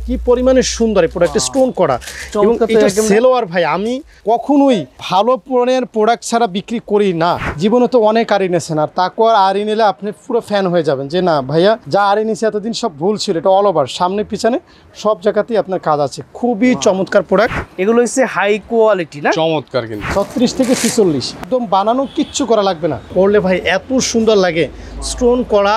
কি পরিমাণে সুন্দর এই প্রোডাক্টে স্টোন করা এবং এটা সেলোয়ার ভাই আমি কখনোই ভালো পণ্যের প্রোডাক্ট ছাড়া বিক্রি করি না। জীবনে তো অনেক আড়ি নিয়েছেন, আর তাকে আড়ি নিলে আপনি পুরো ফ্যান হয়ে যাবেন যে না ভাইয়া যা আড়ি নিয়েছে এতদিন সব ভুল ছিল, এটা অল ওভার সামনে পিছনে সব জায়গাতেই আপনার কাজ আছে। খুবই চমৎকার প্রোডাক্ট। এগুলো হচ্ছে হাই কোয়ালিটি না, চমৎকার কিন্তু 36 থেকে 46 একদম বানানো কিচ্ছু করা লাগবে না, পড়লে ভাই এত সুন্দর লাগে স্টোন করা।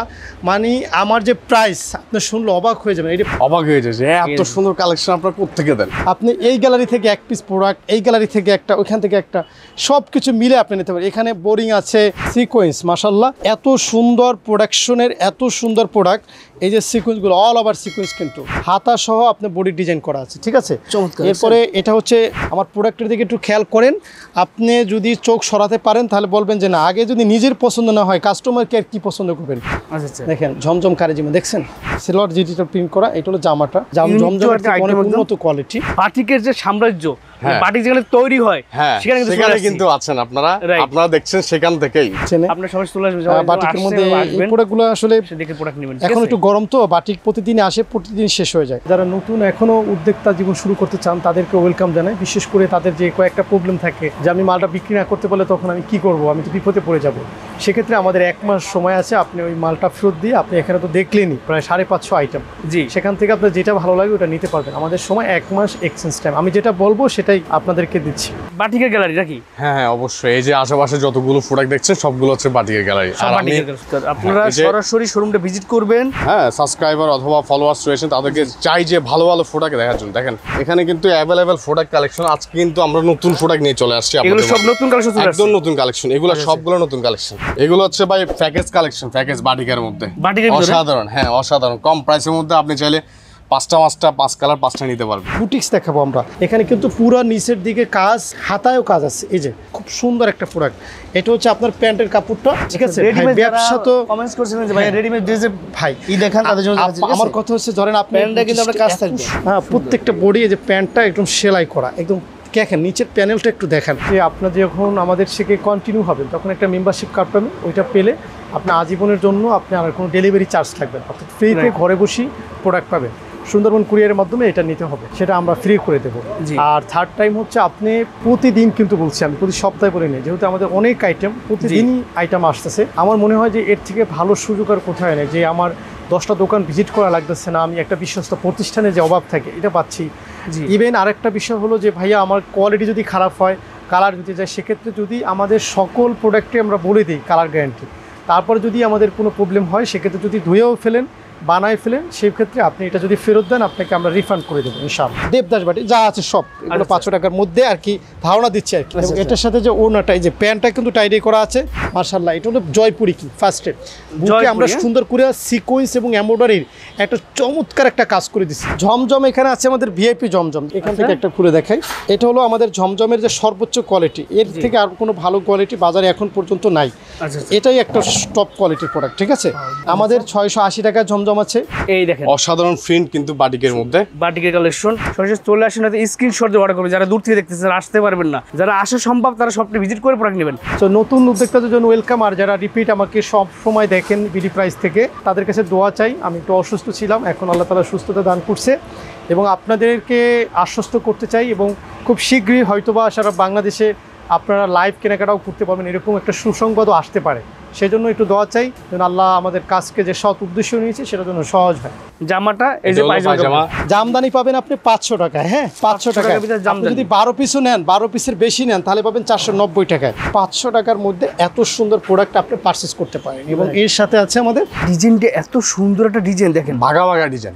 মানে আমার যে প্রাইস আপনি শুনলে অবাক হয়ে যাবেন, এটা অবাক হয়ে যাচ্ছে এত সুন্দর কালেকশন আপনারা কোত্থেকে দেন। আপনি এই গ্যালারি থেকে এক পিস প্রোডাক্ট, এই গ্যালারি থেকে একটা, ওইখান থেকে একটা, সব কিছু মিলে আপনি নিতে পারেন। এখানে বোরিং আছে, সিকোয়েন্স, মাশাল্লাহ এত সুন্দর প্রোডাকশনের, এত সুন্দর প্রোডাক্ট। এই যে সিকোয়েন্সগুলো অল ওভার সিকোয়েন্স, কিন্তু হাতা সহ আপনার বডি ডিজাইন করা আছে, ঠিক আছে। এরপরে এটা হচ্ছে আমার প্রোডাক্টের দিকে একটু খেয়াল করেন, আপনি যদি চোখ সরাতে পারেন তাহলে বলবেন যে না, আগে যদি নিজের পছন্দ না হয় কাস্টমারকে আর কি পছন্দ করবেন। দেখেন ঝমঝম কারিজিমা দেখছেন, সিলভার ডিজিটাল প্রিন্ট করা, এটা হলো জামাটা, ঝমঝমের অনেক উন্নত কোয়ালিটি। বাটিকের যে সাম্রাজ্য, বাটিক যেখানে তৈরি হয় সেখানে কিন্তু আছেন আপনারা দেখছেন সেখান থেকেই আপনার সবাই চলে আসবে। বাটিকের মধ্যে এই প্রোডাক্টগুলো আসলে এখন একটু গরম তো, বাটিক প্রতিদিন আসে, প্রতিদিন শেষ হয়ে যায়। যারা নতুন এখনো উদ্যোক্তা জীবন শুরু করতে চান তাদেরকে ওয়েলকাম জানাই। বিশেষ করে তাদের যে কয়েকটা প্রবলেম থাকে যে আমি মালটা বিক্রি না করতে পারলে তখন আমি কি করব, আমি তো বিপদে পড়ে যাব। সেক্ষেত্রে আমাদের 1 মাস সময় আছে, আপনি ওই মালটা ফেরত দিয়ে, আপনি এখানে তো দেখলেনই প্রায় 550 আইটেম, জি সেখান থেকে আপনার যেটা ভালো লাগে ওটা নিতে পারবেন। আমাদের সময় 1 মাস এক্সচেঞ্জ টাইম, আমি যেটা বলবো সেটাই আপনাদেরকে দিচ্ছি। বাটিকের গ্যালারি নাকি? হ্যাঁ অবশ্যই, এই যে আশেপাশে যতগুলো প্রোডাক্ট দেখছেন সবগুলো হচ্ছে বাটিকের গ্যালারি। আর আপনারা সরাসরি শোরুমটা ভিজিট করবেন। হ্যাঁ, সাবস্ক্রাইবার অথবা ফলোয়ার্স রয়েছেন তাদেরকে চাই যে ভালো ভালো প্রোডাক্ট দেখার জন্য। দেখেন এখানে কিন্তু অ্যাভেলেবেল প্রোডাক্ট কালেকশন, আজকে কিন্তু আমরা নতুন প্রোডাক্ট নিয়ে চলে আসছি। এগুলো সব নতুন কালেকশন, একদম নতুন কালেকশন, এগুলো সবগুলো নতুন কালেকশন। এগুলো হচ্ছে ভাই প্যাকেজ কালেকশন, প্যাকেজ বাটিকের মধ্যে অসাধারণ। হ্যাঁ অসাধারণ, কম প্রাইসের মধ্যে আপনি চাইলে 5 কালার 5টা নিতে পারবেন। বুটিক্স দেখাবো আমরা, এখানে কিন্তু পুরো নিচের দিকে কাজ, হাতায়ও কাজ আছে। এই যে খুব সুন্দর একটা প্রোডাক্ট, এটা হচ্ছে আপনার প্যান্টের কাপড়টা, ঠিক আছে। ব্যবসা তো কমেন্টস করছিলেন যে ভাই রেডিমেড ড্রেসে ভাই এই দেখেন তাদের জন্য আমার কথা হচ্ছে ধরেন আপনি প্যান্টটা কিন্তু আপনার কাজ থাকবে, হ্যাঁ প্রত্যেকটা বডি এই যে প্যান্টটা একদম সেলাই করা, একদম দেখেন নিচের প্যানেলটা একটু দেখেন। যে আপনার যখন আমাদের থেকে কন্টিনিউ হবেন তখন একটা মেম্বারশিপ কার্ড পাবেন, ওইটা পেলে আপনার আজীবনের জন্য আপনি আর কোনো ডেলিভারি চার্জ থাকবে না, অর্থাৎ ফ্রিতে ঘরে বসেই প্রোডাক্ট পাবেন। সুন্দরবন কুরিয়ারের মাধ্যমে এটা নিতে হবে, সেটা আমরা ফ্রি করে দেবো। আর থার্ড টাইম হচ্ছে আপনি প্রতিদিন, কিন্তু বলছি আমি প্রতি সপ্তাহে বলি নেই, যেহেতু আমাদের অনেক আইটেম প্রতিদিনই আইটেম আসতেছে, আমার মনে হয় যে এর থেকে ভালো সুযোগ আর কোথায় নেই। যে আমার 10টা দোকান ভিজিট করা লাগতেছে না, আমি একটা বিশ্বস্ত প্রতিষ্ঠানে যে অভাব থাকে এটা পাচ্ছি। ইভেন আরেকটা বিষয় হলো যে ভাইয়া আমার কোয়ালিটি যদি খারাপ হয়, কালার দিতে যায়, সেক্ষেত্রে যদি আমাদের সকল প্রোডাক্টে আমরা বলে দিই কালার গ্যারান্টি, তারপরে যদি আমাদের কোনো প্রবলেম হয় সেক্ষেত্রে যদি ধুয়েও ফেলেন, বানায় ফেলেন, সেই ক্ষেত্রে আপনি এটা যদি ফেরত দেন আপনাকে আমরা রিফান্ড করে দেবো ইনশাআল্লাহ। দেবদাস বাটি যা আছে সব এগুলো 500 টাকার মধ্যে আর কি ধারণা দিচ্ছে আর কি। এটার সাথে যে ওনাটা, এই যে প্যান্টটা কিন্তু টাইডে করা আছে মাশাআল্লাহ, এটা হলো জয়পুরি কি ফার্স্টে বুকে আমরা সুন্দর করে সিকোয়েন্স এবং এমব্রয়ডারির একটা চমৎকার একটা কাজ করে দিচ্ছি। ঝমঝম এখানে আছে আমাদের ভিআইপি ঝমঝম, এখান থেকে একটা খুলে দেখাই। এটা হলো আমাদের ঝমঝমের যে সর্বোচ্চ কোয়ালিটি, এর থেকে আর কোনো ভালো কোয়ালিটি বাজারে এখন পর্যন্ত নাই। এটাই একটা টপ কোয়ালিটির প্রোডাক্ট, ঠিক আছে। আমাদের 680 টাকা ঝমঝম আছে। এই দেখেন অসাধারণ প্রিন্ট কিন্তু বাটিকের মধ্যে, বাটিকের কালেকশন। সরাসরি চলে আসেন, স্ক্রিনশট দিয়ে অর্ডার করবেন। যারা দূর থেকে দেখতেছেন আসতে পারবেন না, যারা আসা সম্ভব তারা সবটা ভিজিট করে প্রোডাক্ট নেবেন। তো নতুন উদ্যোক্তাদের জন্য ওয়েলকাম, আর যারা রিপিট আমাকে সব সময় দেখেন বিডি প্রাইস থেকে, তাদের কাছে দোয়া চাই। আমি একটু অসুস্থ ছিলাম, এখন আল্লাহ তাআলা সুস্থতা দান করছে, এবং আপনাদেরকে আশ্বস্ত করতে চাই এবং খুব শীঘ্রই হয়তোবা সারা বাংলাদেশে আপনারা লাইভ কেনাকাটাও করতে পারবেন, এরকম একটা সুসংবাদও আসতে পারে। সেজন্য একটু দোয়া চাই যেন আল্লাহ আমাদের কাজকে যে সৎ উদ্দেশ্য নিয়েছে সেটার জন্য সহজ হয়। জামাটা এই যে পায়জামা, জামদানি পাবেন আপনি 500 টাকায়। হ্যাঁ 500 টাকা, আপনি যদি 12 পিসও নেন, 12 পিসের বেশি নেন, তাহলে পাবেন 490 টাকায়। 500 টাকার মধ্যে এত সুন্দর প্রোডাক্ট আপনি পারচেস করতে পারেন। এবং এর সাথে আছে আমাদের ডিজাইনটা, এত সুন্দর একটা ডিজাইন দেখেন, ভাগা ভাগা ডিজাইন,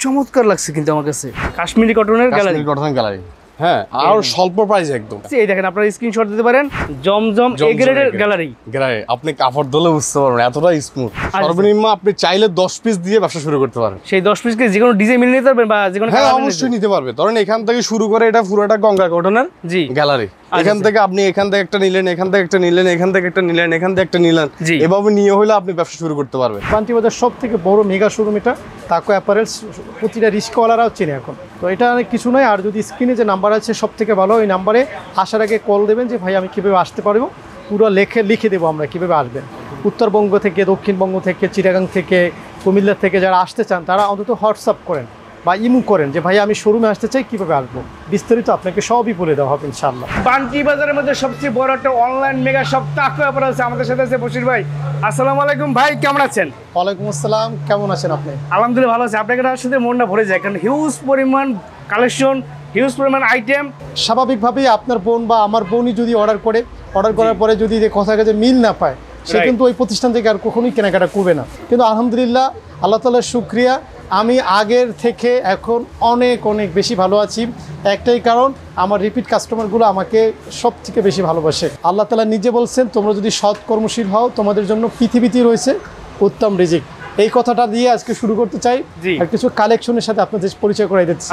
চমৎকার লাগছে কিন্তু আমার কাছে। কাশ্মীরি কটনের গ্যালারি, গ্যালারি, হ্যাঁ আর স্বল্প প্রাইস একদম। এই দেখেন আপনারা স্ক্রিনশট দিতে পারেন, জমজম এ গ্রেডের গ্যালারি। আপনি কাপড় ধুলে বুঝতে পারবেন এতটা স্মুথ। সর্বনিম্ন আপনি চাইলে 10 পিস দিয়ে ব্যবসা শুরু করতে পারেন। সেই 10 পিসকে যে কোনো ডিজাইন মিলিয়ে নিতে পারবেন বা যে কোনো কালার অবশ্যই নিতে পারবে। ধরেন এখান থেকে শুরু করে এটা পুরোটা গঙ্গা কটনের গ্যালারি, এখান থেকে আপনি এখান থেকে একটা নিলেন, এখান থেকে একটা নিলেন, এখান থেকে একটা নিলেন, এখান থেকে একটা নিলেন, এভাবে নিয়ে হলে আপনি ব্যবসা শুরু করতে পারবেন। পান্তিবাজার সব থেকে বড় মেগা শোরুম এটা, তাকো অ্যাপারেলস, প্রতিটা রিস্কওয়ালারাও চেনে এখন। তো এটা অনেক কিছু নয়। আর যদি স্ক্রিনে যে নাম্বার আছে সব থেকে ভালো, ওই নাম্বারে আসার আগে কল দেবেন যে ভাই আমি কীভাবে আসতে পারবো, পুরো লিখে দেবো আমরা কীভাবে আসবেন। উত্তরবঙ্গ থেকে, দক্ষিণবঙ্গ থেকে, চিটাগাং থেকে, কুমিল্লা থেকে যারা আসতে চান তারা অন্তত হোয়াটসঅ্যাপ করেন, বা ইমু করেন যে ভাই আমি শোরুমে আসতে চাই, কীভাবে আসবো, বিস্তারিত আপনাকে সবই বলে দেওয়া হবে ইনশাআল্লাহ। বান্টি বাজারের মধ্যে সবচেয়ে বড় একটা অনলাইন মেগা শপ তাকুয়া পড়া আছে। আমাদের সাথে আছে বশির ভাই। আসসালামু আলাইকুম ভাই, কেমন আছেন? ওয়ালাইকুম আসসালাম, কেমন আছেন আপনি? আলহামদুলিল্লাহ ভালো আছে। আপনাকে সাথে মনটা ভরে যায়, কারণ হিউজ পরিমাণ কালেকশন, হিউজ পরিমাণ আইটেম। স্বাভাবিকভাবেই আপনার বোন বা আমার বোনই যদি অর্ডার করার পরে যদি যে কথা কাজে মিল না পায়, সে কিন্তু ওই প্রতিষ্ঠান থেকে আর কখনোই কেনাকাটা করবে না। কিন্তু আলহামদুলিল্লাহ, আল্লাহ তাআলার শুকরিয়া, আমি আগের থেকে এখন অনেক অনেক বেশি ভালো আছি। একটাই কারণ, আমার রিপিট কাস্টমারগুলো আমাকে সব থেকে বেশি ভালোবাসে। আল্লাহ তাআলা নিজে বলছেন, তোমরা যদি সৎ কর্মশীল হও তোমাদের জন্য পৃথিবীতে রয়েছে উত্তম রিজিক। এই কথাটা দিয়ে আজকে শুরু করতে চাই আর কিছু কালেকশনের সাথে আপনাদের পরিচয় করাই দিচ্ছি।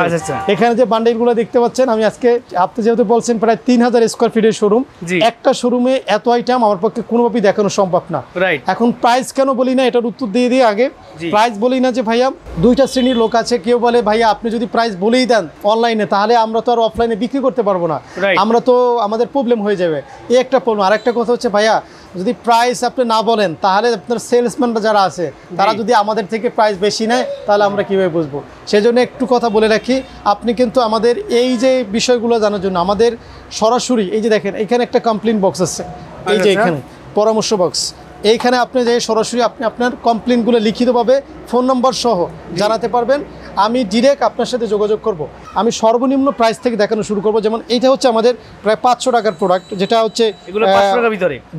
এখানে যে বান্ডেলগুলো দেখতে পাচ্ছেন, আমি আজকে আপনি যেহেতু বলছেন প্রায় 3000 স্কোয়ার ফিটের শোরুম, একটা শোরুমে এত আইটেম আমার পক্ষে কোনোভাবেই দেখানো সম্ভব না। এখন প্রাইস কেন বলি না, এটার উত্তর দিয়ে দিয়ে আগে প্রাইস বলি না যে ভাইয়া দুইটা শ্রেণীর লোক আছে। কেউ বলে ভাইয়া আপনি যদি প্রাইস বলেই দেন অনলাইনে, তাহলে আমরা তো আর অফলাইনে বিক্রি করতে পারবো না, আমরা তো আমাদের প্রবলেম হয়ে যাবে, এই একটা প্রবলেম। আর একটা কথা হচ্ছে ভাইয়া, যদি প্রাইস আপনি না বলেন তাহলে আপনার সেলসম্যানরা যারা আছে তারা যদি আমাদের থেকে প্রাইস বেশি নেয় তাহলে আমরা কীভাবে বুঝবো? সেজন্য একটু কথা বলে রাখি, আপনি কিন্তু আমাদের এই যে বিষয়গুলো জানার জন্য আমাদের সরাসরি এই যে দেখেন এখানে একটা কমপ্লেন বক্স আছে, এই যে এখানে পরামর্শ বক্স, এইখানে আপনি যে সরাসরি আপনি আপনার কমপ্লেনগুলো লিখিতভাবে ফোন নম্বর সহ জানাতে পারবেন। আমি ডিরেক্ট আপনার সাথে যোগাযোগ করব। আমি সর্বনিম্ন প্রাইস থেকে দেখানো শুরু করব। যেমন এইটা হচ্ছে আমাদের প্রায় 500 টাকার প্রোডাক্ট, যেটা হচ্ছে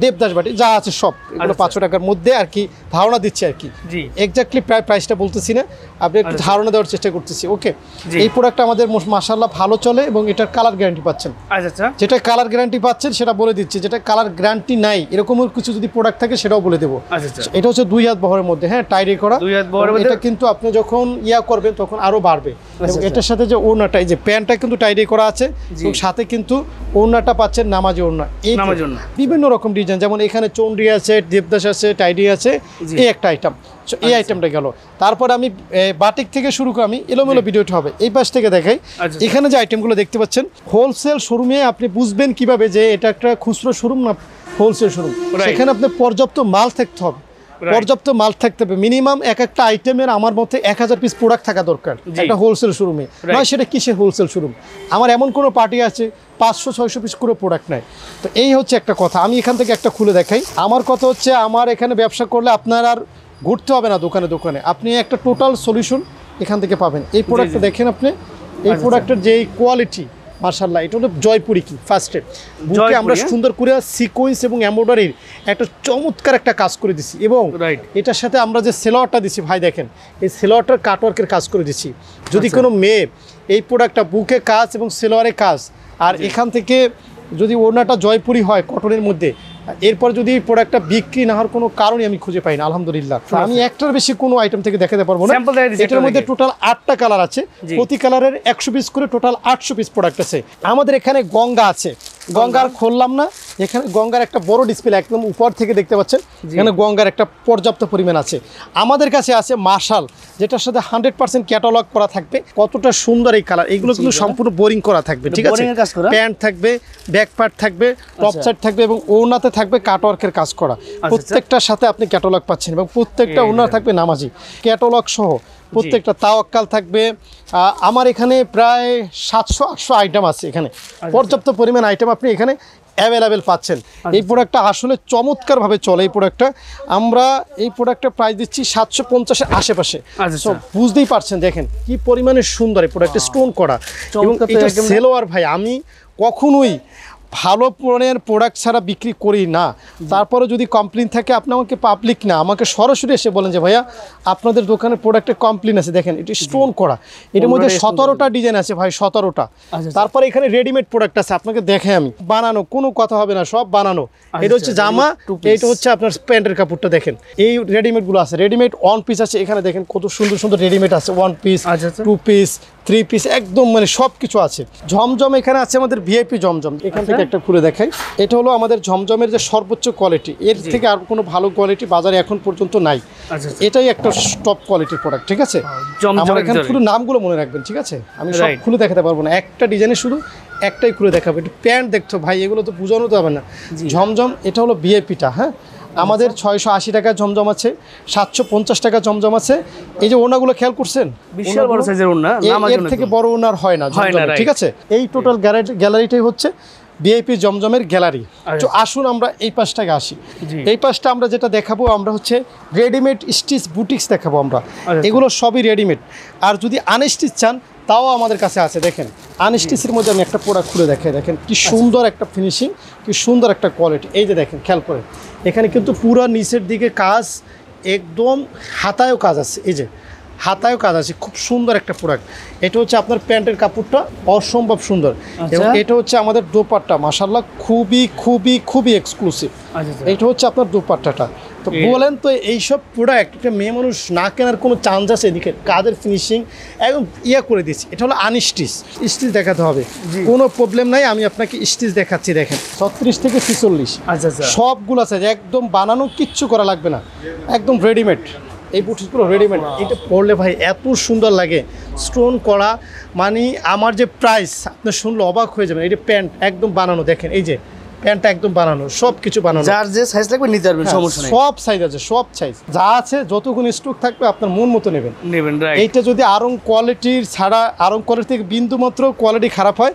দেবদাস বাটি যা আছে সব এগুলো 500 টাকার মধ্যে আর কি, ধারণা দিচ্ছি আর কি, এক্স্যাক্টলি প্রাইসটা বলতেছি না, আপনি একটু ধারণা দেওয়ার চেষ্টা করতেছি। ওকে, এই প্রোডাক্টটা আমাদের মাশাআল্লাহ ভালো চলে এবং এটার কালার গ্যারান্টি পাচ্ছেন। যেটা কালার গ্যারান্টি পাচ্ছেন সেটা বলে দিচ্ছি, যেটা কালার গ্যারান্টি নাই এরকম কিছু যদি প্রোডাক্ট থাকে সেটাও বলে দেবো। এটা হচ্ছে 2 হাত বহরের মধ্যে, হ্যাঁ টাইডে করা। এটা কিন্তু আপনি যখন করবেন তখন আরো বাড়বে। এবং এটার সাথে যে ওড়নাটা, এই যে প্যান্টটা কিন্তু টাইডে করা আছে এবং সাথে কিন্তু ওড়নাটা পাচ্ছেন নামাজি ওড়না। এই বিভিন্ন রকম ডিজাইন, যেমন এখানে চন্ডি আছে, দেবদাস আছে, টাইডি আছে, এই একটা আইটেম, এই আইটেমটা গেল। তারপর আমি বাটিক থেকে শুরু করে আমি এলোমেলো ভিডিওটা হবে, এই পাশ থেকে দেখাই। এখানে যে আইটেমগুলো দেখতে পাচ্ছেন, হোলসেল শোরুমে আপনি বুঝবেন কিভাবে যে এটা একটা খুচরো শোরুম না হোলসেল শোরুম। সেখানে আপনার পর্যাপ্ত মাল থাকতে হবে, পর্যাপ্ত মাল থাকতে হবে। মিনিমাম এক একটা আইটেমের আমার মতে 1000 পিস প্রোডাক্ট থাকা দরকার একটা হোলসেল শোরুমে। নয় সেটা কিসের হোলসেল শোরুম, আমার এমন কোনো পার্টি আছে 500-600 পিস করে প্রোডাক্ট নেয়। তো এই হচ্ছে একটা কথা। আমি এখান থেকে একটা খুলে দেখাই। আমার কথা হচ্ছে, আমার এখানে ব্যবসা করলে আপনার আর ঘুরতে হবে না দোকানে দোকানে, আপনি একটা টোটাল সলিউশন এখান থেকে পাবেন। এই প্রোডাক্টটা দেখেন আপনি, এই প্রোডাক্টের যে কোয়ালিটি মাশাআল্লাহ, এটা হলো জয়পুরি কি ফার্স্টে বুকে আমরা সুন্দর করে সিকোয়েন্স এবং এমব্রয়ডারির একটা চমৎকার একটা কাজ করে দিছি। এবং এটার সাথে আমরা যে সেলোয়ারটা দিছি ভাই দেখেন, এই সেলোয়ারটার কাটওয়ার্কের কাজ করে দিছি। যদি কোনো মেয়ে এই প্রোডাক্টটা বুকে কাজ এবং সেলোয়ারে কাজ, আর এখান থেকে যদি ওড়নাটা জয়পুরি হয় কটনের মধ্যে, এরপর যদি এই প্রোডাক্টটা বিক্রি না হওয়ার কোনো কারণই আমি খুঁজে পাই না আলহামদুলিল্লাহ। আমি একটার বেশি কোনো আইটেম থেকে দেখাতে পারবো না। এটার মধ্যে টোটাল 8টা কালার আছে, প্রতি কালারের 100 পিস করে টোটাল 800 পিস প্রোডাক্ট আছে। আমাদের এখানে গঙ্গা আছে, গঙ্গার খুললাম না, এখানে গঙ্গার একটা বড় ডিসপ্লে একদম উপর থেকে দেখতে পাচ্ছেন, এখানে গঙ্গার একটা পর্যাপ্ত পরিমাণ আছে। আমাদের কাছে আছে মার্শাল, যেটার সাথে 100% ক্যাটালগ করা থাকবে। কতটা সুন্দর এই কালার, এগুলো কিন্তু সম্পূর্ণ বোরিং করা থাকবে, ঠিক আছে? প্যান্ট থাকবে, ব্যাক পার্ট থাকবে, টপ সাইড থাকবে এবং ওড়নাতে থাকবে কাটওয়ার্কের কাজ করা। প্রত্যেকটার সাথে আপনি ক্যাটালগ পাচ্ছেন এবং প্রত্যেকটা ওড়না থাকবে নামাজি ক্যাটালগ সহ, প্রত্যেকটা তাওয়াক্কাল থাকবে। আমার এখানে প্রায় 700-800 আইটেম আছে, এখানে পর্যাপ্ত পরিমাণ আইটেম আপনি এখানে অ্যাভেলেবেল পাচ্ছেন। এই প্রোডাক্টটা আসলে চমৎকারভাবে চলে। এই প্রোডাক্টটা আমরা এই প্রোডাক্টের প্রাইস দিচ্ছি 750-এর আশেপাশে। বুঝতেই পারছেন, দেখেন কি পরিমাণে সুন্দর এই প্রোডাক্টে স্টোন করা। এবং এটা সেলোয়ার ভাই, আমি কখনোই ভালো পণ্যের প্রোডাক্ট ছাড়া বিক্রি করি না। তারপরে যদি কমপ্লেন থাকে, আপনি আমাকে পাবলিক না, আমাকে সরাসরি এসে বলেন যে ভাইয়া আপনাদের দোকানের প্রোডাক্টের কমপ্লেন আছে, দেখেন এটি স্টোন করা, এটার মধ্যে 17টা ডিজাইন আছে ভাই, 17টা। তারপরে এখানে রেডিমেড প্রোডাক্ট আছে, আপনাকে দেখে আমি বানানো, কোনো কথা হবে না, সব বানানো। এটা হচ্ছে জামা, এইটা হচ্ছে আপনার প্যান্টের কাপড়টা দেখেন। এই রেডিমেডগুলো আছে, রেডিমেড 1 পিস আছে, এখানে দেখেন কত সুন্দর সুন্দর রেডিমেড আছে, 1 পিস, 2 পিস, 3 পিস, একদম মানে সব কিছু আছে। ঝমঝম এখানে আছে আমাদের ভিআইপি ঝমঝম, এখান থেকে একটা খুলে দেখাই। এটা হলো আমাদের ঝমঝমের যে সর্বোচ্চ কোয়ালিটি, এর থেকে আর কোনো ভালো কোয়ালিটি বাজারে এখন পর্যন্ত নাই। এটাই একটা টপ কোয়ালিটির প্রোডাক্ট, ঠিক আছে? আমার এখানে পুরো নামগুলো মনে রাখবেন, ঠিক আছে? আমি সব খুলে দেখাতে পারবো না, একটা ডিজাইনে শুধু একটাই খুলে দেখাবো। একটু প্যান্ট দেখছো ভাই, এগুলো তো বোঝানো তো হবে না। ঝমঝম এটা হলো ভিআইপিটা, হ্যাঁ। আমাদের 680 টাকা জমজম আছে, 750 টাকা জমজম আছে। এই যে ওনাগুলো খেয়াল করছেন, বিশাল বড় সাইজের ওনা, এর থেকে বড় ওনার হয় না জমজমে, ঠিক আছে। এই টোটাল গ্যালারিটাই হচ্ছে ভিআইপি জমজমের গ্যালারি। তো আসুন আমরা এই পাশটাকে আসি। এই পাশটা আমরা যেটা দেখাবো, আমরা হচ্ছে রেডিমেড স্টিচ বুটিক্স দেখাবো আমরা। এগুলো সবই রেডিমেড, আর যদি আনস্টিচ চান তাও আমাদের কাছে আছে। দেখেন আনস্টিচের মধ্যে আমি একটা প্রোডাক্ট খুলে দেখাই, দেখেন কি সুন্দর একটা ফিনিশিং, কি সুন্দর একটা কোয়ালিটি। এই যে দেখেন, খেয়াল করেন, এখানে কিন্তু পুরো নিচের দিকে কাজ, একদম হাতায়ও কাজ আছে, এই যে হাতায়ও কাজ আছে, খুব সুন্দর একটা প্রোডাক্ট। এটা হচ্ছে আপনার প্যান্টের কাপড়টা অসম্ভব সুন্দর, এবং এটা হচ্ছে আমাদের দোপাট্টা, মাশাআল্লাহ খুবই খুবই খুবই এক্সক্লুসিভ। এটা হচ্ছে আপনার দোপাট্টাটা। তো বলেন তো এইসব প্রোডাক্ট একটা মেয়ে মানুষ না কেনার কোনো চান্স আছে? এদিকে কাজের ফিনিশিং একদম করে দিচ্ছি। এটা হলো আনস্টিচ, স্টিচ দেখাতে হবে, কোনো প্রবলেম নাই। আমি আপনাকে স্টিচ দেখাচ্ছি, দেখেন 36 থেকে 46 সবগুলো আছে, একদম বানানো, কিচ্ছু করা লাগবে না, একদম রেডিমেড। এই বুটিসগুলো রেডিমেড, এটা পরলে ভাই এত সুন্দর লাগে, স্টোন করা, মানে আমার যে প্রাইস আপনি শুনলে অবাক হয়ে যাবেন। এই যে প্যান্ট একদম বানানো, দেখেন এই যে প্যান্টটা একদম বানানো, সব কিছু বানানো, যার যে সাইজ লাগবে নিতে পারবেন, সমস্যা নেই। সব সাইজ আছে, সব সাইজ যা আছে, যতগুলো স্টক থাকবে আপনার মন মতো নেবেন। রাইট। এইটা যদি আরং কোয়ালিটির ছাড়া, আরং কোয়ালিটি থেকে বিন্দু মাত্র কোয়ালিটি খারাপ হয়,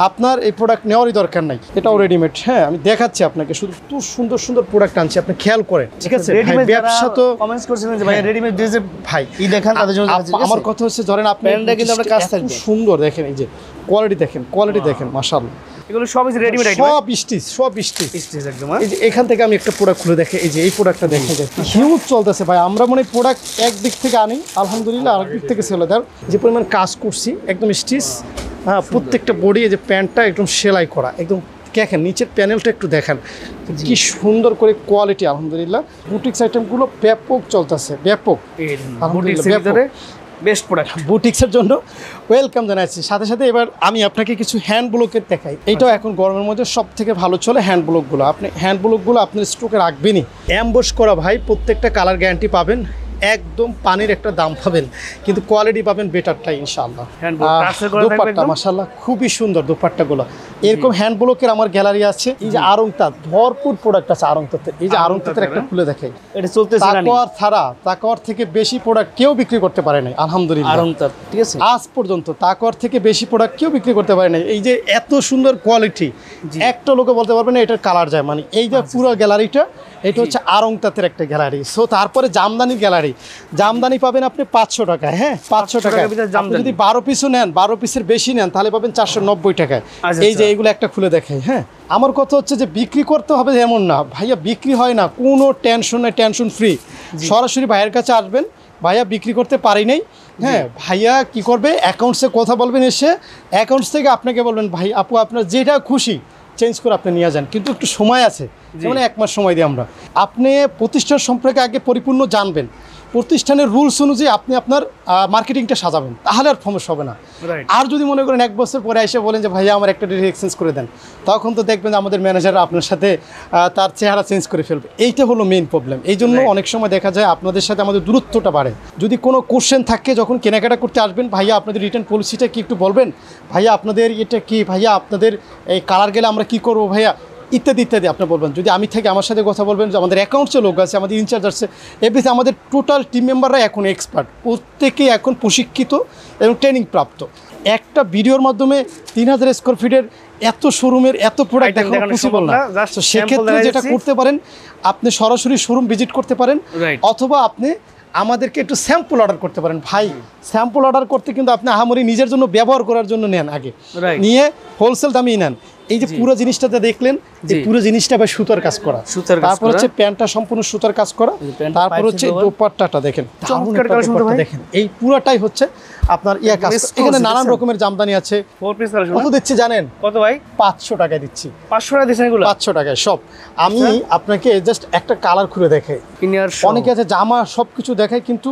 আপনার এই প্রোডাক্ট নেওয়ারই দরকার নাই। এটাও রেডিমেড। হ্যাঁ, আমি দেখাচ্ছি আপনাকে, শুধু এত সুন্দর সুন্দর প্রোডাক্ট আনছি, আপনি খেয়াল করেন, ঠিক আছে। ব্যবসা তো কমেন্টস করছিলেন যে ভাই রেডিমেড ড্রেসে ভাই এই দেখান, তাদের জন্য আমার কথা হচ্ছে, ধরেন আপনি প্যান্টটা কিন্তু আপনার কাজ থাকবে, সুন্দর দেখেন, এই যে কোয়ালিটি দেখেন, কোয়ালিটি দেখেন, মাশাআল্লাহ। এগুলো সব রেডিমেড আইটেম, সব স্টিচ, সব স্টিচ একদম। এই যে এখান থেকে আমি একটা প্রোডাক্ট খুলে দেখে, এই যে এই প্রোডাক্টটা দেখে যায় হিউজ চলতেছে ভাই। আমরা মনে প্রোডাক্ট একদিক থেকে আনি, আলহামদুলিল্লাহ আরেক দিক থেকে চলে দেয়। যে পরিমাণ কাজ করছি, একদম স্টিচ, হ্যাঁ, প্রত্যেকটা বডি, এই যে প্যান্টটা একদম সেলাই করা, একদম দেখেন নিচের প্যানেলটা একটু দেখেন কি সুন্দর করে কোয়ালিটি, আলহামদুলিল্লাহ। বুটিক্স আইটেমগুলো ব্যাপক চলতেছে, ব্যাপক, আলহামদুলিল্লাহ, বেস্ট প্রোডাক্ট। বুটিক্সের জন্য ওয়েলকাম জানাচ্ছি। সাথে সাথে এবার আমি আপনাকে কিছু হ্যান্ড ব্লকের দেখাই। এইটাও এখন গরমের মধ্যে সব থেকে ভালো চলে হ্যান্ড ব্লকগুলো। আপনি হ্যান্ড ব্লকগুলো আপনার স্টকে রাখবেনই। অ্যাম্বস করা ভাই, প্রত্যেকটা কালার গ্যারান্টি পাবেন, একদম পানির একটা দাম পাবেন, কিন্তু কোয়ালিটি পাবেন বেটারটাই ইনশাআল্লাহ। দোপাট্টা মাশাআল্লাহ খুবই সুন্দর দোপাট্টাগুলো। এরকম হ্যান্ড ব্লকের আমার গ্যালারি আছে। এই যে আরংতা, ভরপুর প্রোডাক্ট আছে আরংতাতে। এই যে আরংতাতে একটা খুলে দেখাই, এটা চলতেছে না, তাকওয়ার থেকে বেশি প্রোডাক্ট কেউ বিক্রি করতে পারে নাই, আলহামদুলিল্লাহ। আরংতা, ঠিক আছে, আজ পর্যন্ত তাকওয়ার থেকে বেশি প্রোডাক্ট কেউ বিক্রি করতে পারে নাই। এই যে এত সুন্দর কোয়ালিটি, একটা লোকে বলতে পারবে না এটার কালার যায়, মানে এই যে পুরো গ্যালারিটা, এটা হচ্ছে আরংতাতের একটা গ্যালারি। সো তারপরে জামদানির গ্যালারি, জামদানি পাবেন আপনি 500 টাকায়। হ্যাঁ, 500 টাকায়। আপনি যদি 12 পিসও নেন, 12 পিসের বেশি নেন, তাহলে পাবেন 490 টাকায়। এই যে এইগুলো একটা খুলে দেখাই। হ্যাঁ, আমার কথা হচ্ছে যে বিক্রি করতে হবে এমন না ভাইয়া, বিক্রি হয় না, কোনো টেনশন নেই, টেনশন ফ্রি। সরাসরি ভাইয়ের কাছে আসবেন, ভাইয়া বিক্রি করতে পারি নাই, হ্যাঁ, ভাইয়া কি করবে, অ্যাকাউন্টসে কথা বলবেন, এসে অ্যাকাউন্টস থেকে আপনাকে বলবেন ভাই আপু আপনার যেটা খুশি চেঞ্জ করে আপনি নিয়ে যান, কিন্তু একটু সময় আছে, যেমন 1 মাস সময় দিই আমরা। আপনি প্রতিষ্ঠান সম্পর্কে আগে পরিপূর্ণ জানবেন, প্রতিষ্ঠানের রুলস অনুযায়ী আপনি আপনার মার্কেটিংটা সাজাবেন, তাহলে আর সমস্যা হবে না। আর যদি মনে করেন 1 বছর পরে এসে বলেন যে ভাইয়া আমার একটা ড্রেস এক্সচেঞ্জ করে দেন, তখন তো দেখবেন যে আমাদের ম্যানেজাররা আপনার সাথে তার চেহারা চেঞ্জ করে ফেলবে। এইটা হলো মেইন প্রবলেম। এই জন্য অনেক সময় দেখা যায় আপনাদের সাথে আমাদের দূরত্বটা বাড়ে। যদি কোনো কোশ্চেন থাকে যখন কেনাকাটা করতে আসবেন, ভাইয়া আপনাদের রিটার্ন পলিসিটা কি একটু বলবেন, ভাইয়া আপনাদের এটা কি, ভাইয়া আপনাদের এই কালার গেলে আমরা কি করবো ভাইয়া, ইত্যাদি ইত্যাদি আপনি বলবেন। যদি আমি থাকি আমার সাথে কথা বলবেন, যে আমাদের অ্যাকাউন্টসে লোক আছে, আমাদের ইনচার্জ আছে, এভরিথিং। আমাদের টোটাল টিম মেম্বাররা এখন এক্সপার্ট, প্রত্যেকেই এখন প্রশিক্ষিত এবং ট্রেনিং প্রাপ্ত। একটা ভিডিওর মাধ্যমে 3000 স্কোয়ার ফিটের এত শোরুমের এত প্রোডাক্ট দেখানো পসিবল না। তো সেক্ষেত্রে যেটা করতে পারেন, আপনি সরাসরি শোরুম ভিজিট করতে পারেন, অথবা আপনি আমাদেরকে একটু স্যাম্পল অর্ডার করতে পারেন। ভাই স্যাম্পল অর্ডার করতে কিন্তু আপনি আহামরি নিজের জন্য ব্যবহার করার জন্য নেন, আগে নিয়ে হোলসেল দামেই নেন। এই যে পুরো জিনিসটাতে দেখলেন, যে পুরো জিনিসটা আবার সুতার কাজ করা, তারপর হচ্ছে প্যান্টটা সম্পূর্ণ সুতার কাজ করা, তারপর হচ্ছে দোপাট্টাটা দেখেন, দেখেন এই পুরোটাই হচ্ছে আপনার ইয়া কাজ। এখানে নানান রকমের জামদানি আছে। কত দিচ্ছি জানেন? কত ভাই? 500 টাকায় দিচ্ছি। 500 টাকা দিচ্ছেন এগুলো? 500 টাকায় সব। আমি আপনাকে জাস্ট একটা কালার খুলে দেখাই। অনেকে আছে জামা সবকিছু দেখায়, কিন্তু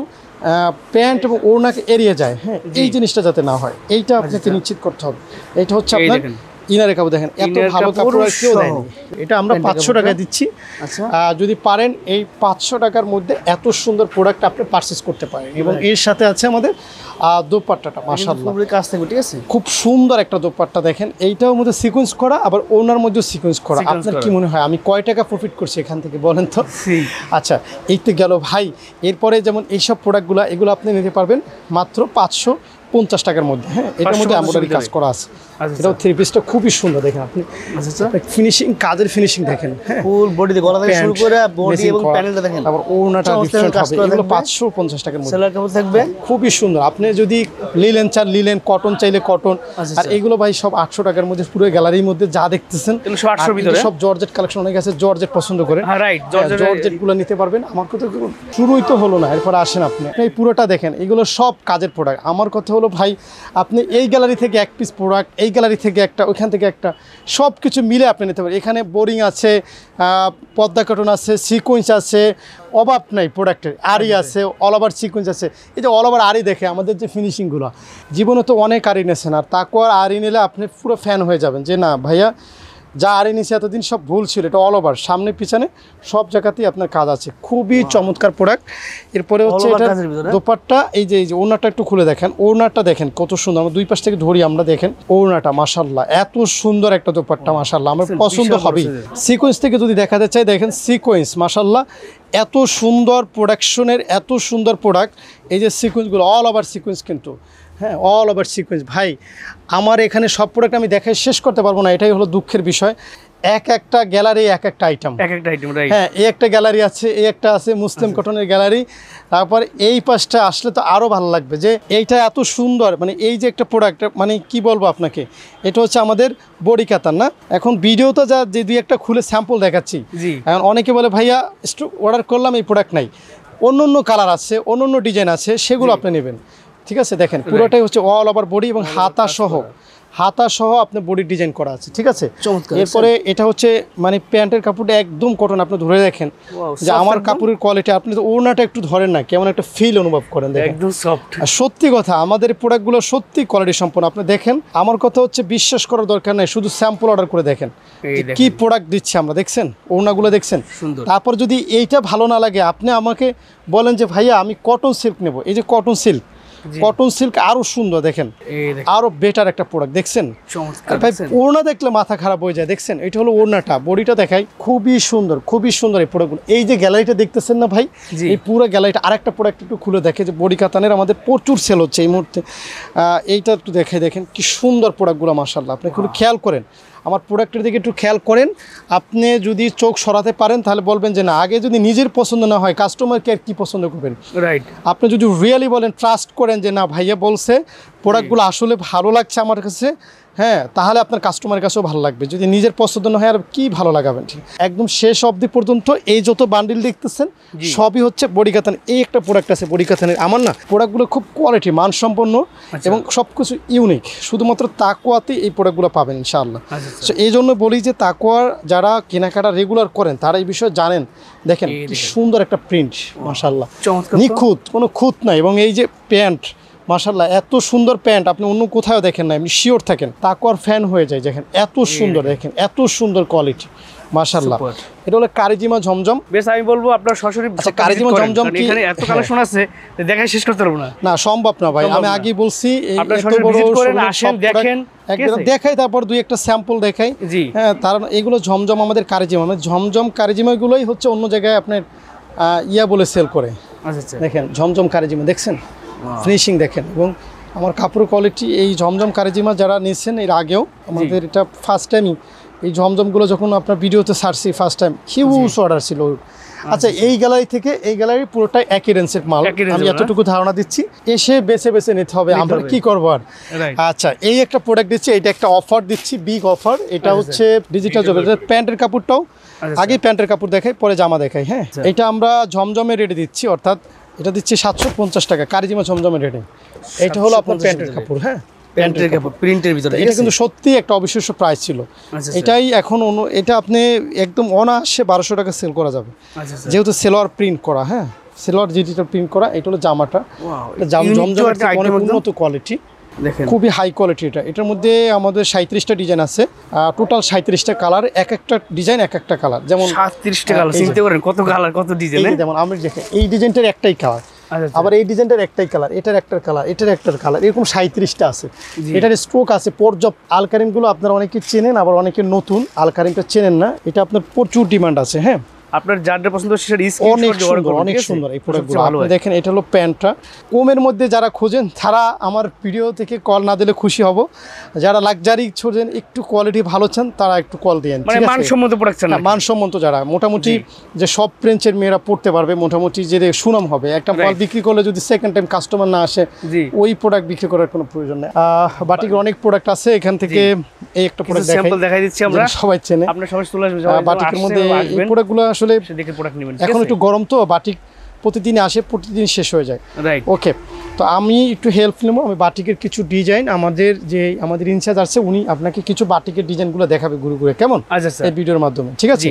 প্যান্ট এবং ওড়নাকে এড়িয়ে যায়। হ্যাঁ, এই জিনিসটা যাতে না হয়, এইটা আপনাকে নিশ্চিত করতে হবে। এইটা হচ্ছে আপনার ইনারের কাপড় দেখেন এত ভালো কাপড় আর কেউ দেয়নি। এটা আমরা 500 টাকায় দিচ্ছি। আচ্ছা, যদি পারেন এই 500 টাকার মধ্যে এত সুন্দর প্রোডাক্ট আপনি পারচেজ করতে পারেন। এবং এর সাথে আছে আমাদের দোপাট্টাটা মাশাআল্লাহ কাজ থাকবে, ঠিক আছে, খুব সুন্দর একটা দোপাট্টা দেখেন। এইটার মধ্যে সিকোয়েন্স করা, আবার ওনার মধ্যে সিকোয়েন্স করা। আপনার কি মনে হয় আমি কয় টাকা প্রফিট করছি এখান থেকে বলেন তো? আচ্ছা, এই তো গেল ভাই। এরপরে যেমন এইসব প্রোডাক্টগুলো এগুলো আপনি নিতে পারবেন মাত্র 550 টাকার মধ্যে। হ্যাঁ, এটার মধ্যে এমব্রয়ডারি কাজ করা আছে। এটাও থ্রি পিসটা খুবই সুন্দর দেখেন আপনি। ফিনিশিং, কাজের ফিনিশিং দেখেন। হ্যাঁ, ফুল বডি দিয়ে গলা থেকে শুরু করে বডি এবং প্যানেলটা দেখেন। আবার ওনাটা ডিফারেন্ট হবে। এগুলো 550 টাকার মধ্যে সেলার কাপড় থাকবে, খুবই সুন্দর। আপনি যদি লিলেন চান লিলেন, কটন চাইলে কটন। আর এগুলো ভাই সব 800 টাকার মধ্যে। পুরো গ্যালারির মধ্যে যা দেখতেছেন সব 800 ভিতরে। সব জর্জেট কালেকশন, অনেক আছে জর্জেট পছন্দ করে। হ্যাঁ, রাইট, জর্জেট গুলো নিতে পারবেন। আমার কথা শুরুই তো হলো না, এরপর আসেন আপনি এই পুরোটা দেখেন। এগুলো সব কাজের প্রোডাক্ট। আমার কথা হলো ভাই, আপনি এই গ্যালারি থেকে এক পিস প্রোডাক্ট, এই গ্যালারি থেকে একটা, ওইখান থেকে একটা, সব কিছু মিলে আপনি নিতে পারেন। এখানে বোরিং আছে, পদ্মা কটন আছে, সিকোয়েন্স আছে, অভাব নাই প্রোডাক্টের। আরি আছে, অল ওভার সিকোয়েন্স আছে। এই যে অল ওভার আরি দেখে আমাদের যে ফিনিশিংগুলো, জীবনে তো অনেক আরি নিয়েছেন, আর তাকওয়ার আরি নিলে আপনি পুরো ফ্যান হয়ে যাবেন যে না ভাইয়া যা আরি নিয়েছে এতদিন সব ভুল ছিল। এটা অল ওভার, সামনে পিছনে সব জায়গাতেই আপনার কাজ আছে। খুবই চমৎকার প্রোডাক্ট। এরপরে হচ্ছে এটা দোপাট্টা। এই যে ওড়নাটা একটু খুলে দেখেন, ওড়নাটা দেখেন কত সুন্দর। আমরা দুই পাশ থেকে ধরি আমরা, দেখেন ওড়নাটা মাশাআল্লাহ, এত সুন্দর একটা দোপাট্টা মাশাআল্লাহ, আমার পছন্দ হবেই। সিকোয়েন্স থেকে যদি দেখাতে চাই, দেখেন সিকোয়েন্স মাশাআল্লাহ, এত সুন্দর প্রোডাকশনের, এত সুন্দর প্রোডাক্ট। এই যে সিকোয়েন্সগুলো অল ওভার সিকোয়েন্স, কিন্তু হ্যাঁ অল ওভার সিকোয়েন্স। ভাই আমার এখানে সব প্রোডাক্ট আমি দেখাই শেষ করতে পারবো না, এটাই হলো দুঃখের বিষয়। এক একটা গ্যালারি এক একটা আইটেম, হ্যাঁ, এই একটা গ্যালারি আছে, এই একটা আছে মুসলিম কটনের গ্যালারি। তারপর এই পাশটা আসলে তো আরও ভালো লাগবে যে এইটা এত সুন্দর। মানে এই যে একটা প্রোডাক্ট, মানে কি বলবো আপনাকে, এটা হচ্ছে আমাদের বডি কাতান না। এখন ভিডিওতে যা যে দুই একটা খুলে স্যাম্পল দেখাচ্ছি, এখন অনেকে বলে ভাইয়া অর্ডার করলাম এই প্রোডাক্ট নাই, অন্য অন্য কালার আছে, অন্য অন্য ডিজাইন আছে, সেগুলো আপনি নেবেন। ঠিক আছে, দেখেন পুরোটাই হচ্ছে অল ওভার বডি এবং হাতা সহ আপনার বডি ডিজাইন করা আছে। ঠিক আছে, এরপরে এটা হচ্ছে মানে প্যান্টের কাপড়টা একদম কটন। আপনি ধরে দেখেন যে আমার কাপড়ের কোয়ালিটি, আপনি তো ওড়নাটা একটু ধরেন না, কেমন একটা ফিল অনুভব করেন, দেখেন একদম সফট। আর সত্যি কথা, আমাদের প্রোডাক্টগুলো সত্যি কোয়ালিটি সম্পন্ন। আপনি দেখেন, আমার কথা হচ্ছে বিশ্বাস করার দরকার নাই, শুধু স্যাম্পল অর্ডার করে দেখেন কি প্রোডাক্ট দিচ্ছে আমরা। দেখছেন ওড়নাগুলো, দেখছেন। তারপর যদি এইটা ভালো না লাগে, আপনি আমাকে বলেন যে ভাইয়া আমি কটন সিল্ক নেব। এই যে কটন সিল্ক, কটন সিল্ক আরো সুন্দর, দেখেন আরো বেটার একটা প্রোডাক্ট। দেখছেন ভাই, ওড়না দেখলে মাথা খারাপ হয়ে যায়। দেখছেন এটা হলো ওড়নাটা, বডিটা দেখাই, খুবই সুন্দর, খুবই সুন্দর এই প্রোডাক্টগুলো। এই যে গ্যালারিটা দেখতেছেন না ভাই, এই পুরো গ্যালারিটা। আরেকটা প্রোডাক্ট একটু খুলে দেখে, যে বডি কাতানের আমাদের প্রচুর সেল হচ্ছে এই মুহূর্তে। এইটা একটু দেখাই, দেখেন কি সুন্দর প্রোডাক্টগুলো মাশাআল্লাহ। আপনি একটু খেয়াল করেন, আমার প্রোডাক্টের দিকে একটু খেয়াল করেন। আপনি যদি চোখ সরাতে পারেন তাহলে বলবেন যে না, আগে যদি নিজের পছন্দ না হয় কাস্টমারকে আর কি পছন্দ করবেন। রাইট, আপনি যদি রিয়েলি বলেন, ট্রাস্ট করেন যে না ভাইয়া বলছে প্রোডাক্টগুলো আসলে ভালো লাগছে আমার কাছে, হ্যাঁ, তাহলে আপনার কাস্টমারের কাছেও ভালো লাগবে। যদি নিজের পছন্দ না হয় আর কি ভালো লাগাবেন। ঠিক একদম শেষ অবধি পর্যন্ত এই যত বান্ডিল দেখতেছেন সবই হচ্ছে বডি কাতান। এই একটা প্রোডাক্ট আছে বডি কাতানের, আমার না প্রোডাক্টগুলো খুব কোয়ালিটি মানসম্পন্ন এবং সব কিছু ইউনিক। শুধুমাত্র তাকওয়াতেই এই প্রোডাক্টগুলো পাবেন ইনশাআল্লাহ। তো এই জন্য বলি যে তাকওয়ার যারা কেনাকাটা রেগুলার করেন তারা এই বিষয়ে জানেন। দেখেন কি সুন্দর একটা প্রিন্ট মাশাআল্লাহ, নিখুঁত, কোনো খুঁত নাই। এবং এই যে প্যান্ট মাশাআল্লাহ, এত সুন্দর প্যান্ট আপনি অন্য কোথাও দেখেন না, এমনি শিওর থাকেন, তাকওয়ার ফ্যান হয়ে যায়। দেখেন এত সুন্দর, দেখেন এত সুন্দর কোয়ালিটি মাশাআল্লাহ। এটা হলো কারিজিমা ঝমঝম। বেশ, আমি বলবো আপনার সরাসরি কারিজিমা ঝমঝম কি এখানে এত কালেকশন আছে দেখাই শেষ করতে পারবো না। না, সম্ভব না ভাই, আমি আগেই বলছি এত বড় আসেন দেখেন, দেখাই, তারপর দুই একটা স্যাম্পল দেখাই। হ্যাঁ, তার এগুলো ঝমঝম আমাদের কারিজিমা, মানে ঝমঝম কারিজিমাগুলোই হচ্ছে অন্য জায়গায় আপনার ইয়া বলে সেল করে। দেখেন ঝমঝম কারিজিমা, দেখছেন ফিনিশিং দেখেন। এবং আমার কাপড় কোয়ালিটি, এই ঝমঝম কারিজিমা যারা নিয়েছেন এর আগেও, আমাদের এটা ফার্স্ট টাইমই এই ঝমঝমগুলো যখন আপনার ভিডিওতে ছাড়ছি ফার্স্ট টাইম, হিউজ অর্ডার ছিল। আচ্ছা, এই গ্যালারি থেকে এই গ্যালারি পুরোটাই একই রেঞ্জের মাল, আমি এতটুকু ধারণা দিচ্ছি। এসে বেছে বেছে নিতে হবে, আমরা কি করবো আর। আচ্ছা, এই একটা প্রোডাক্ট দিচ্ছি, এটা একটা অফার দিচ্ছি, বিগ অফার। এটা হচ্ছে ডিজিটাল জব, প্যান্টের কাপড়টাও আগে প্যান্টের কাপড় দেখাই, পরে জামা দেখাই। হ্যাঁ, এটা আমরা ঝমঝমের রেটে দিচ্ছি, অর্থাৎ এটা দিচ্ছি 750 টাকা কারিজিমা ঝমঝমের রেটে। এটা হলো আপনার প্যান্টের কাপড়। হ্যাঁ, প্যান্টের কাপড় প্রিন্টের ভিতরে, এটা কিন্তু সত্যি একটা অবিশ্বাস্য প্রাইস ছিল। এটাই এখন এটা আপনি একদম অনায়াসে 1200 টাকা সেল করা যাবে, যেহেতু সেলোয়ার প্রিন্ট করা। হ্যাঁ, সেলোয়ার ডিজিটাল প্রিন্ট করা। এটা হলো জামাটা, ঝমঝমের অনেক উন্নত কোয়ালিটি। দেখেন খুবই হাই কোয়ালিটি। এটার মধ্যে আমাদের 37টা ডিজাইন আছে, টোটাল 37টা কালার, এক একটা ডিজাইন এক একটা কালার। যেমন 37টা কালার, চিন্তা করেন কত কালার কত ডিজাইন। যেমন আমি দেখেন এই ডিজাইনটার একটাই কালার, আবার এই ডিজাইনটার একটাই কালার, এটার একটা কালার, এটার একটা কালার, এরকম 37টা আছে। এটার স্ট্রোক আছে পর্যাপ্ত। আলকারিনগুলো আপনারা অনেকে চেনেন, আবার অনেকে নতুন আলকারিনটা চেনেন না, এটা আপনার প্রচুর ডিমান্ড আছে। হ্যাঁ, আপনার যার পছন্দ সেটা অনেক সুন্দর, অনেক সুন্দর এই প্রোডাক্টগুলো। আপনি দেখেন এটা হলো প্যান্টটা। কমের মধ্যে যারা খোঁজেন তারা আমার ভিডিও থেকে কল না দিলে খুশি হব। যারা লাক্সারি খোঁজেন, একটু কোয়ালিটি ভালো চান, তারা একটু কল দিয়েন। মানে মানসম্মত প্রোডাক্ট না, মানসম্মত যারা মোটামুটি যে সব ফ্রেঞ্চের মেয়েরা পড়তে পারবে, মোটামুটি যে সুনাম হবে। একটা মাল বিক্রি করলে যদি সেকেন্ড টাইম কাস্টমার না আসে, ওই প্রোডাক্ট বিক্রি করার কোনো প্রয়োজন নেই। বাটিকের অনেক প্রোডাক্ট আছে, এখান থেকে এই একটা প্রোডাক্ট দেখাই দিচ্ছি আমরা, সবাই চেনে। আপনারা সবাই চলে আসবেন। বাটিকের মধ্যে এই প্রোডাক্টগুলো আসলে এখন একটু গরম তো, বাটিক প্রতিদিন আসে, প্রতিদিন শেষ হয়ে যায়। ওকে, তো আমি একটু হেল্প নেবো। আমি বাটিকের কিছু ডিজাইন, আমাদের ইনচার্জ আছে, উনি আপনাকে কিছু বাটিকের ডিজাইনগুলো দেখাবে ঘুরে ঘুরে, কেমন এই ভিডিওর মাধ্যমে, ঠিক আছে?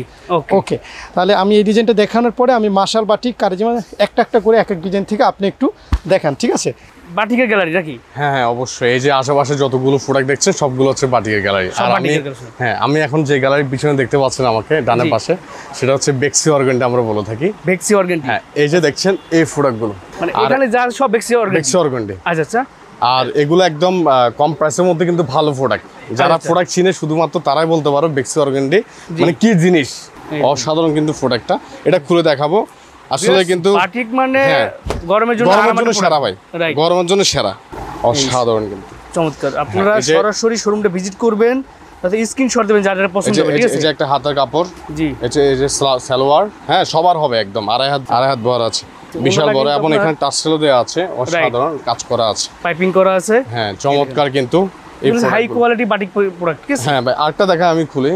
ওকে, তাহলে আমি এই ডিজাইনটা দেখানোর পরে আমি মাশাল বাটিক কারিজমা একটা একটা করে এক এক ডিজাইন থেকে আপনি একটু দেখান, ঠিক আছে? বাটিকের গ্যালারি নাকি? হ্যাঁ হ্যাঁ, অবশ্যই। এই যে আশেপাশে যতগুলো প্রোডাক্ট দেখছেন সবগুলো হচ্ছে বাটিকের গ্যালারি। আর আমি এখন যে গ্যালারির পিছনে দেখতে পাচ্ছেন আমাকে ডানের পাশে, সেটা হচ্ছে বেক্সি অর্গানটা আমরা বলে থাকি। বেক্সি অর্গান, হ্যাঁ, এই যে দেখছেন এই প্রোডাক্টগুলো, মানে এখানে যা সব বেক্সি অর্গান। আচ্ছা আচ্ছা। আর এগুলো একদম কম প্রাইসের মধ্যে কিন্তু ভালো প্রোডাক্ট। যারা প্রোডাক্ট চিনে শুধুমাত্র তারাই বলতে পারো বেক্সি অর্গানডি মানে কি জিনিস। অসাধারণ কিন্তু প্রোডাক্টটা, এটা খুলে দেখাবো। আসলে কিন্তু বাটিক মানে গরমের জন্য সেরা ভাই, গরমের জন্য সেরা, অসাধারণ কিন্তু চমৎকার। আপনারা সরাসরি শোরুমটা ভিজিট করবেন, তাতে স্ক্রিনশট দিবেন যাদের পছন্দ হবে, ঠিক আছে? এই যে একটা হাতের কাপড়, জি, এই যে সালোয়ার, হ্যাঁ সবার হবে একদম আড়াই হাত বড় আছে, বিশাল বড়, এবং এখানে টাসেলও দেওয়া আছে, অসাধারণ কাজ করা আছে, পাইপিং করা আছে। হ্যাঁ, চমৎকার কিন্তু হাই কোয়ালিটি বাটিক প্রোডাক্ট, ঠিক আছে? হ্যাঁ ভাই, আরেকটা দেখাই আমি খুলে,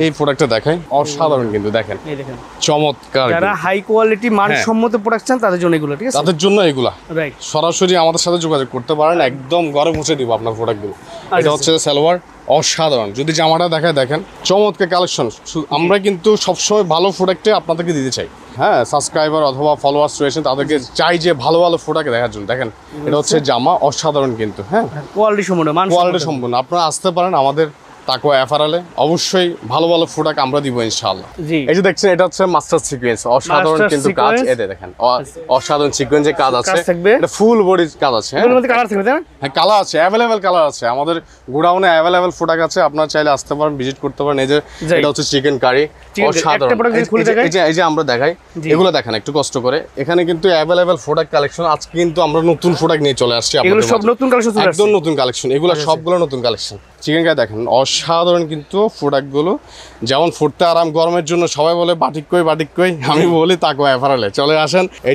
এই প্রোডাক্টটা দেখাই, অসাধারণ কিন্তু দেখেন, এই দেখেন চমৎকার। যারা হাই কোয়ালিটি মানসম্মত প্রোডাক্ট চান তাদের জন্য এগুলো, ঠিক আছে? তাদের জন্য এগুলা সরাসরি আমাদের সাথে যোগাযোগ করতে পারেন, একদম ঘরে পৌঁছে দিব আপনার প্রোডাক্টগুলো। এটা হচ্ছে সালোয়ার, অসাধারণ। যদি জামাটা দেখায় দেখেন, চমৎকার কালেকশন। আমরা কিন্তু সবসময় ভালো প্রোডাক্টে আপনাদেরকে দিতে চাই। হ্যাঁ, সাবস্ক্রাইবার অথবা ফলোয়ার্স রয়েছেন, তাদেরকে চাই যে ভালো ভালো প্রোডাক্ট দেখার জন্য। দেখেন, এটা হচ্ছে জামা, অসাধারণ কিন্তু। হ্যাঁ, কোয়ালিটি সম্পূর্ণ। আপনারা আসতে পারেন আমাদের তাকওয়া অ্যাপারেলে, অবশ্যই ভালো ভালো প্রোডাক্ট আমরা দিব ইনশাআল্লাহ। এই যে দেখছেন, এটা হচ্ছে মাস্টার সিকোয়েন্স, অসাধারণ কিন্তু কাজ। এতে দেখেন অসাধারণ সিকোয়েন্সের কাজ আছে, এটা ফুল বডির কাজ আছে। হ্যাঁ, কালার আছে, অ্যাভেলেবেল কালার আছে, আমাদের গোডাউনে অ্যাভেলেবেল প্রোডাক্ট আছে, আপনারা চাইলে আসতে পারেন, ভিজিট করতে পারেন। এই যে এটা হচ্ছে চিকেন কারি, অসাধারণ। এই যে আমরা দেখাই, এগুলো দেখেন একটু কষ্ট করে, এখানে কিন্তু অ্যাভেলেবেল প্রোডাক্ট কালেকশন। আজকে কিন্তু আমরা নতুন প্রোডাক্ট নিয়ে চলে আসছি, সব নতুন কালেকশন, একদম নতুন কালেকশন, এগুলো সবগুলো নতুন কালেকশন। চিকেন কারি দেখেন, অসাধারণ কিন্তু প্রোডাক্টগুলো, যেমন ফুটতে আরাম, গরমের জন্য সবাই বলে বাটিক কই, আমি বলি তাকওয়া অ্যাপারেলে চলে আসেন। এই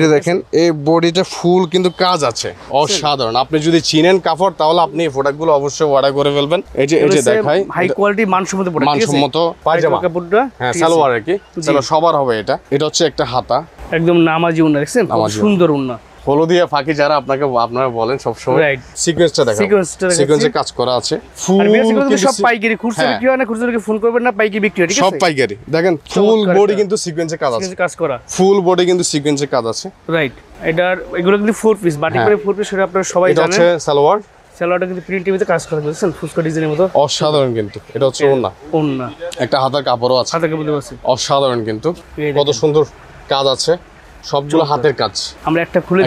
যে দেখেন, এই বডিতে ফুল কিন্তু কাজ আছে, অসাধারণ। আপনি যদি চিনেন কাপড়, তাহলে আপনি এই প্রোডাক্টগুলো অবশ্যই অর্ডার করে ফেলবেন। এই যে দেখাই, হাই কোয়ালিটি মানসম্মত পায়জামা, হ্যাঁ সালোয়ার আর কি, সবার হবে। এটা হচ্ছে একটা হাতা, একদম নামাজি উন্না, দেখছেন সুন্দর উন্না, হলদিয়া ফাঁকি যারা আপনারা বলেন সবসময়। সিকোয়েন্সটা দেখেন, সিকোয়েন্সে কাজ করা আছে, ফুল সব পাইকারি, খুচরা বিক্রি হয় না, খুচরা ফোন করবেন না, পাইকারি বিক্রি হয়, ঠিক আছে? সব পাইকারি। দেখেন, ফুল বডি কিন্তু সিকোয়েন্সে কাজ আছে, কাজ করা, ফুল বডি কিন্তু সিকোয়েন্সে কাজ আছে, রাইট। এগুলো কিন্তু 4 পিস বাটিক করে 4 পিস, সেটা আপনারা সবাই জানেন। এটা হচ্ছে সালোয়ারটা কিন্তু প্রিন্ট টিভিতে কাজ করা, দেখছেন ফুসকা ডিজাইনের মতো, অসাধারণ কিন্তু। এটা হচ্ছে ওড়না, একটা হাতের কাপড়ও আছে, অসাধারণ কিন্তু, কত সুন্দর কাজ আছে, সবগুলো হাতের কাজ। আমরা একটা খুলে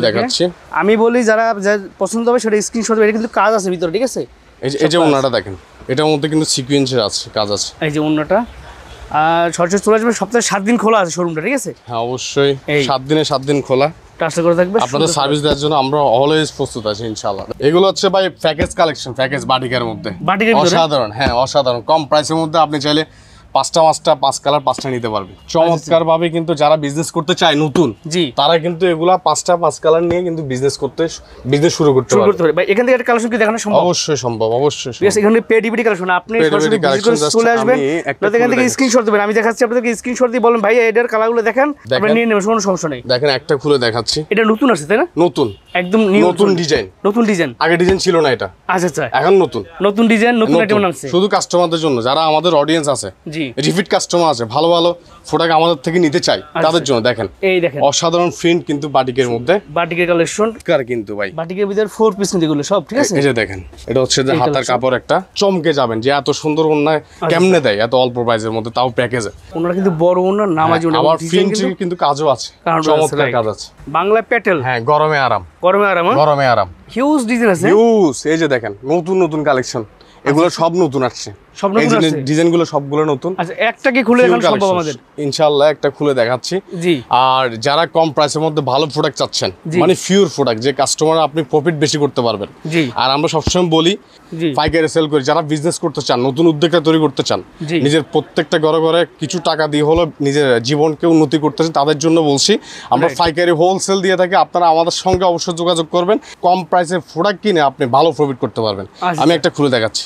দেখাচ্ছি। আমি বলি যারা পছন্দ হবে সেটা স্ক্রিনশট দিবে, এটা কিন্তু কাজ আছে ভিতরে, ঠিক আছে? এই যে ওড়নাটা দেখেন, এটার মধ্যে কিন্তু সিকোয়েন্সের আছে, কাজ আছে। এই যে ওড়নাটা, আর সরাসরি চলে আসবে, সপ্তাহে 7 দিন খোলা আছে শোরুমটা, ঠিক আছে? হ্যাঁ, অবশ্যই 7 দিনে 7 দিন খোলা, ট্রাস্ট করে থাকবে। আপনাদের সার্ভিস দেওয়ার জন্য আমরা অলওয়েজ প্রস্তুত আছি ইনশাআল্লাহ। এগুলো হচ্ছে ভাই প্যাকেজ কালেকশন, প্যাকেজ বাটিকের মধ্যে, অসাধারণ। হ্যাঁ, অসাধারণ, কম প্রাইসের মধ্যে আপনি চাইলে 5 কালার 5টা নিতে পারবে চমৎকার ভাবে। কিন্তু যারা বিজনেস করতে চায় নতুন, তারা কিন্তু এগুলা 5 কালার নিয়ে কিন্তু বিজনেস শুরু করতে পারবে। ভাই, এখান থেকে একটা কালেকশন কি দেখানো সম্ভব? অবশ্যই সম্ভব, অবশ্যই। ঠিক আছে, এখানে পেডিবিডি কালেকশন, আপনি সরাসরি চলে আসবেন, এখান থেকে স্ক্রিনশট দিবেন। আমি দেখাচ্ছি আপনাদেরকে, স্ক্রিনশট দিয়ে বলেন ভাই এটার কালারগুলো দেখেন, আপনি নিয়ে নেবেন, কোনো সমস্যা নেই। দেখেন, একটা খুলে দেখাচ্ছি, এটা নতুন আছে তাই না? নতুন, একদম নতুন ডিজাইন, আগে ডিজাইন ছিল না এটা। আচ্ছা, এখন নতুন ডিজাইন, নতুন আইটেম নামছে, শুধু কাস্টমারদের জন্য, যারা আমাদের অডিয়েন্স আছে জি রিপিট কাস্টমার আছে ভালো ভালো প্রোডাক্ট আমাদের থেকে নিতে চাই তাদের জন্য দেখেন এই দেখেন অসাধারণ প্রিন্ট কিন্তু বাটিকের মধ্যে বাটিকের কালেকশন কার কিন্তু ভাই বাটিকের ভিতর 4 পিস এগুলো সব ঠিক আছে এই যে দেখেন এটা হচ্ছে যে হাতার কাপড় একটা চমকে যাবেন যে এত সুন্দর ওন্না কেমনে দেয় এত অল্প প্রাইসের মধ্যে তাও প্যাকেজে ওনারা কিন্তু বড় ওন্না নামাজি ওন্না আবার প্রিন্ট কিন্তু কাজও আছে চমৎকার কাজ আছে বাংলা প্যাটেল হ্যাঁ গরমে আরাম গরমে আরাম হিউজ ডিজাইন আছে হিউজ এই যে দেখেন নতুন নতুন কালেকশন এগুলো সব নতুন আসছে সব নতুন আসছে ডিজাইনগুলো সবগুলো নতুন আচ্ছা একটা কি খুলে দেখানো সম্ভব আমাদের ইনশাআল্লাহ একটা খুলে দেখাচ্ছি জি আর যারা কম প্রাইসের মধ্যে ভালো প্রোডাক্ট চাচ্ছেন মানে পিওর প্রোডাক্ট যে কাস্টমার আপনি প্রফিট বেশি করতে পারবেন জি আর আমরা সবসময় বলি পাইকারি সেল করি যারা বিজনেস করতে চান নতুন উদ্যোক্তা তৈরি করতে চান নিজের প্রত্যেকটা ঘরে ঘরে কিছু টাকা দিয়ে হলো নিজের জীবনকে উন্নতি করতে চান তাদের জন্য বলছি আমরা পাইকারি হোলসেল দিয়ে থাকি আপনারা আমাদের সঙ্গে অবশ্যই যোগাযোগ করবেন কম প্রাইসে প্রোডাক্ট কিনে আপনি ভালো প্রফিট করতে পারবেন আমি একটা খুলে দেখাচ্ছি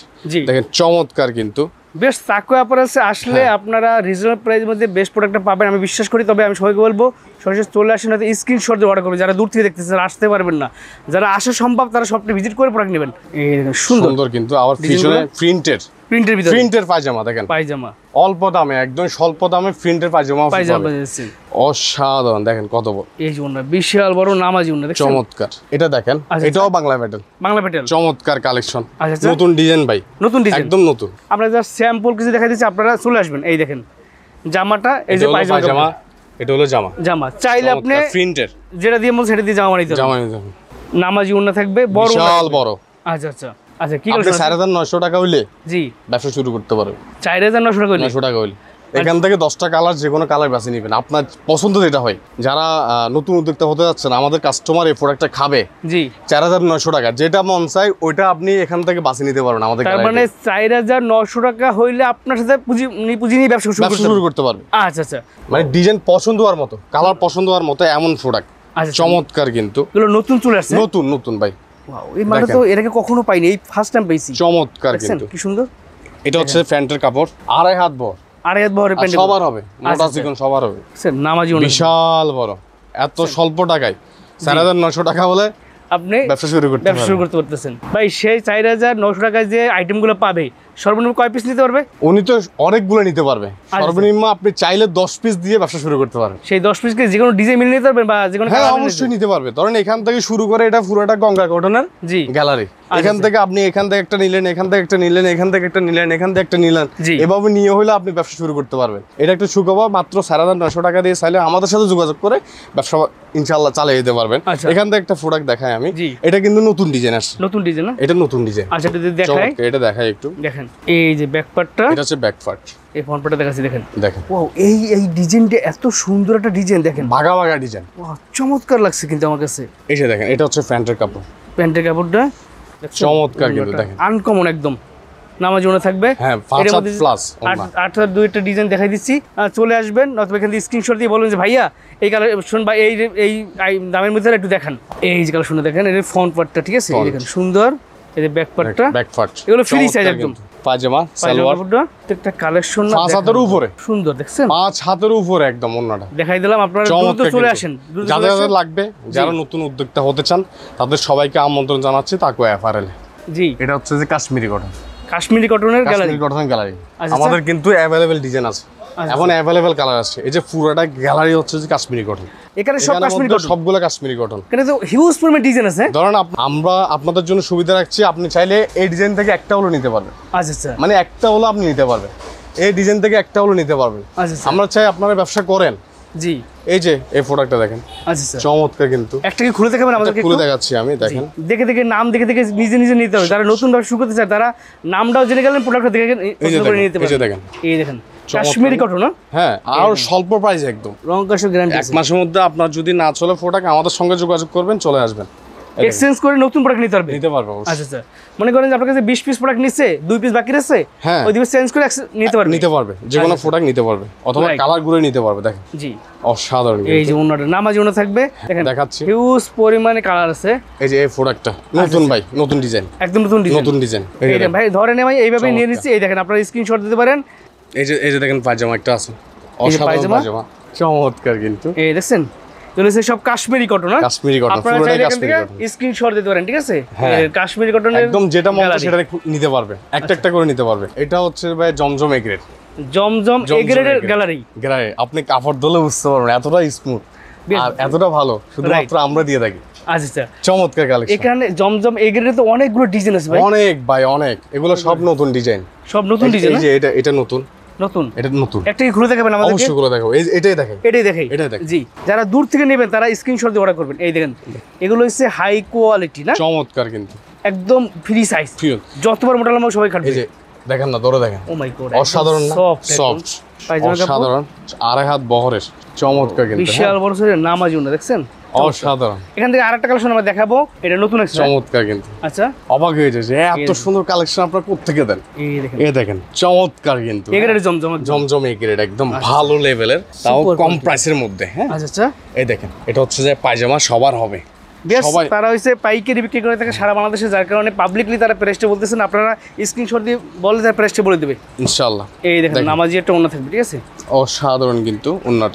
দেখেন চমৎকার কিন্তু বেশ তাকুয়া অ্যাপারেলসে আসলে আপনারা রিজনেবল প্রাইসের মধ্যে বেস্ট প্রোডাক্টটা পাবেন আমি বিশ্বাস করি তবে আমি সবাইকে বলবো সরাসরি চলে আসেন হয়তো স্ক্রিনশট দিয়ে অর্ডার করবেন যারা দূর থেকে দেখতেছেন যারা আসতে পারবেন না যারা আসা সম্ভব তারা সবটা ভিজিট করে প্রোডাক্ট নেবেন এই সুন্দর কিন্তু আবার পিছনে প্রিন্টের ভিতরে প্রিন্টের পায়জামা দেখেন পায়জামা অল্প দামে একদম স্বল্প দামে প্রিন্টের পায়জামা অসাধারণ দেখেন কত বড় এই যে ওন্না বিশাল বড় নামাজি ওন্না দেখছেন চমৎকার এটা দেখেন এটাও বাংলা প্যাটেল চমৎকার কালেকশন নতুন ডিজাইন ভাই নতুন ডিজাইন একদম নতুন আমরা জাস্ট স্যাম্পল কিছু দেখাই দিচ্ছি আপনারা চলে আসবেন এই দেখেন জামাটা এই যে পায়জামা এটা হলো জামা চাইলে আপনি প্রিন্টের যেটা দিয়ে বলছেন সেটা দিয়ে জামা নিতে নামাজি ওন্না থাকবে বড় বিশাল বড় আচ্ছা কি আপনি 950 টাকা হইলে জি ব্যবসা শুরু করতে পারবেন 4900 টাকা হইলে এখান থেকে 10টা কালার যে কোনো কালার বেছে নেবেন আপনার পছন্দ যেটা হয় যারা নতুন উদ্যোক্তা হতে যাচ্ছেন আমাদের কাস্টমার এই প্রোডাক্টটা খাবে জি 4900 টাকা যেটা মন চাই ওইটা আপনি এখান থেকে বাছে নিতে পারবেন আমাদের তার মানে 4900 টাকা হইলে আপনার সাথে পুঁজি নিয়ে ব্যবসা শুরু করতে পারবে আচ্ছা মানে ডিজাইন পছন্দ হওয়ার মতো কালার পছন্দ হওয়ার মতো এমন প্রোডাক্ট চমৎকার কিন্তু এগুলো নতুন চলে আসছে নতুন ভাই এই মানে তো এর আগে কখনো পাইনি এই ফার্স্ট টাইম পাইছি চমৎকার কিন্তু কি সুন্দর এটা হচ্ছে প্যান্টের কাপড় আড়াই হাত বড় প্যান্ট সবার হবে মোটা চিকন সবার হবে নামাজি বিশাল বড় এত স্বল্প টাকায় 4900 টাকা বলে আপনি ব্যবসা শুরু করতে পারতেছেন ভাই সেই 4900 টাকায় যে আইটেমগুলো পাবে সর্বনিম্ন কয় পিস নিতে পারবে উনি তো অনেকগুলো নিতে পারবে সর্বনিম্ন আপনি চাইলে 10 পিস দিয়ে ব্যবসা শুরু করতে পারবেন সেই 10 পিসকে যে কোনো ডিজাইন মিলিয়ে নিতে পারবেন বা যে কোনো হ্যাঁ অবশ্যই নিতে পারবে ধরেন এখান থেকে শুরু করে এটা পুরোটা গঙ্গা কটনের গ্যালারি এখান থেকে আপনি এখান থেকে একটা নিলেন এখান থেকে একটা নিলেন এখান থেকে একটা নিলেন এখান থেকে একটা নিলেন এভাবে নিয়ে হলে আপনি ব্যবসা শুরু করতে পারবেন এটা একটা সুখবর মাত্র 950 টাকা দিয়ে চাইলে আমাদের সাথে যোগাযোগ করে ব্যবসা ইনশাআল্লাহ চালিয়ে দিতে পারবেন এখান থেকে একটা প্রোডাক্ট দেখাই আমি এটা কিন্তু নতুন ডিজাইন আসছে নতুন ডিজাইন না এটা নতুন ডিজাইন আচ্ছা এটা দেখাই একটু দেখেন এই যে ব্যাক পার্টটা এটা হচ্ছে ব্যাক পার্ট এই ফ্রন্ট পার্টটা দেখাচ্ছি দেখেন ওয়াও এই ডিজাইনটা এত সুন্দর একটা ডিজাইন দেখেন ভাগা ডিজাইন ওয়াও চমৎকার লাগছে কিন্তু আমার কাছে এই যে দেখেন এটা হচ্ছে প্যান্টের কাপড়টা চমৎকার কিন্তু দেখেন আনকমন একদম নামাজি ওনা থাকবে হ্যাঁ 5 প্লাস 8 দুইটা ডিজাইন দেখাই দিচ্ছি চলে আসবেন অথবা এখান থেকে স্ক্রিনশট দিয়ে বলুন যে ভাইয়া এই কালেকশন বা এই দামের মধ্যে একটু দেখান এই যে কালেকশন দেখেন এর ফ্রন্ট পার্টটা ঠিক আছে এই দেখেন সুন্দর এই যে ব্যাক পার্টটা এগুলো ফ্রি সাইজ একদম পায়জামা সালোয়ার একটা কালেকশন না 5 হাতের উপরে সুন্দর দেখছেন 5 হাতের উপরে একদম ওন্নাটা দেখাই দিলাম আপনারা দ্রুত চলে আসেন যাদের লাগবে যারা নতুন উদ্যোক্তা হতে চান তাদের সবাইকে আমন্ত্রণ জানাচ্ছি তাকুয়া অ্যাপারেলে জি এটা হচ্ছে যে কাশ্মীরি কটনের গ্যালারি আমাদের কিন্তু अवेलेबल ডিজাইন আছে এখন अवेलेबल কালার আছে এই যে পুরোটা গ্যালারি হচ্ছে যে কাশ্মীরি কটন এখানে সব কাশ্মীরি কটন সবগুলো কাশ্মীরি কটন এখানে তো হিউজ পরিমাণ ডিজাইন আছে ধরেন আমরা আপনাদের জন্য সুবিধা রাখছি আপনি চাইলে এই ডিজাইন থেকে একটা হলো নিতে পারবেন আচ্ছা মানে একটা হলো আপনি নিতে পারবেন এই ডিজাইন থেকে একটা হলো নিতে পারবেন আমরা চাই আপনারা ব্যবসা করেন জি এই যে এই প্রোডাক্টটা দেখেন আচ্ছা চমৎকার কিন্তু একটা কি খুলে দেখাবেন আমাদেরকে খুলে দেখাচ্ছি আমি দেখেন দেখে নাম দেখে নিজে নিতে হবে যারা নতুন ব্যবসা শুরু করতে চায় তারা নামটাও জেনে গেলেন প্রোডাক্টটা দেখে নিতে পারবেন এই দেখেন কাশ্মীরি কটন না হ্যাঁ আর স্বল্প প্রাইস একদম রং কষের গ্যারান্টি এক মাসের মধ্যে আপনার যদি না চলে প্রোডাক্ট আমাদের সঙ্গে যোগাযোগ করবেন চলে আসবেন এক্সচেঞ্জ করে নতুন প্রোডাক্ট নিতে পারবে আচ্ছা মনে করেন যে আপনার কাছে 20 পিস প্রোডাক্ট নিছে 2 পিস বাকি আছে ওই দিকে চেঞ্জ করে নিতে পারবে যে কোনো প্রোডাক্ট নিতে পারবে অথবা কালার গুলো নিতে পারবে দেখেন জি অসাধারণ এই যে ওনাটা নামাজি ওনা থাকবে দেখেন দেখাচ্ছি হিউজ পরিমাণে কালার আছে এই যে এই প্রোডাক্টটা নতুন ভাই নতুন ডিজাইন একদম নতুন ডিজাইন এই ভাই ধরেন ভাই এইভাবে নিয়ে নিচ্ছি এই দেখেন আপনারা স্ক্রিনশট দিতে পারেন এই যে দেখেন পায়জামা একটা আছে অসাধারণ পায়জামা চমৎকার কিন্তু এই দেখছেন চলেছে সব কাশ্মীরি কটন না কাশ্মীরি কটন পুরোটাই কাশ্মীরি কটন স্ক্রিনশট দিতে পারেন ঠিক আছে কাশ্মীরি কটনের একদম যেটা মন চায় সেটা নিতে পারবে একটা করে নিতে পারবে এটা হচ্ছে ভাই জমজম এ গ্রেড জমজম এ গ্রেডের গ্যালারি। গ্যালারি আপনি কাপড় ধুলে বুঝতে পারবেন এতটা স্মুথ আর এতটা ভালো শুধুমাত্র আমরা দিয়ে থাকি। আচ্ছা চমৎকার কালেকশন। এখানে জমজম এ গ্রেডের তো অনেকগুলো ডিজাইন আছে ভাই। অনেক ভাই অনেক, এগুলো সব নতুন ডিজাইন, সব নতুন ডিজাইন। এই যে এটা নতুন নতুন, এটা নতুন। একটা কি ঘুরে দেখাবেন আমাদেরকে? অবশ্যই ঘুরে দেখাবো, এটাই দেখাই, এটাই দেখাই। জি, যারা দূর থেকে নেবেন তারা স্ক্রিনশট দিয়ে অর্ডার করবেন। এই দেখেন এগুলো হচ্ছে হাই কোয়ালিটি না, চমৎকার কিন্তু একদম ফ্রি সাইজ, যতবার মোটা লম্বা সবাই কাটবে। এই যে দেখেন না, ধরে দেখেন, ও মাই গড, অসাধারণ না? সফট, অসাধারণ, আড়াই হাত বহরের, চমৎকার কিন্তু, বিশাল বড় সাইজের নামাজি ওনা দেখছেন, অসাধারণ। এখান থেকে আরেকটা কালেকশন আমরা দেখাবো, এটা নতুন এক্সট্রা, চমৎকার কিন্তু। আচ্ছা, অবাক হয়ে যাচ্ছে এত সুন্দর কালেকশন আপনারা কোত্থেকে দেন। এই দেখেন চমৎকার কিন্তু, এই গ্রেডের জমজম এই গ্রেড একদম ভালো লেভেলের, তাও কম প্রাইসের মধ্যে। হ্যাঁ আচ্ছা, এই দেখেন এটা হচ্ছে যে পায়জামা সবার হবে। সবাই তারা হচ্ছে পাইকারি বিক্রি করে থাকে সারা বাংলাদেশে, যার কারণে পাবলিকলি তারা প্রেসটা বলতেছেন, আপনারা স্ক্রিনশট দিয়ে বলে তারা প্রেসটা বলে দেবে ইনশাআল্লাহ। এই দেখেন নামাজি একটা ওন্না থাকবে, ঠিক আছে, অসাধারণ কিন্তু ওন্নাটা,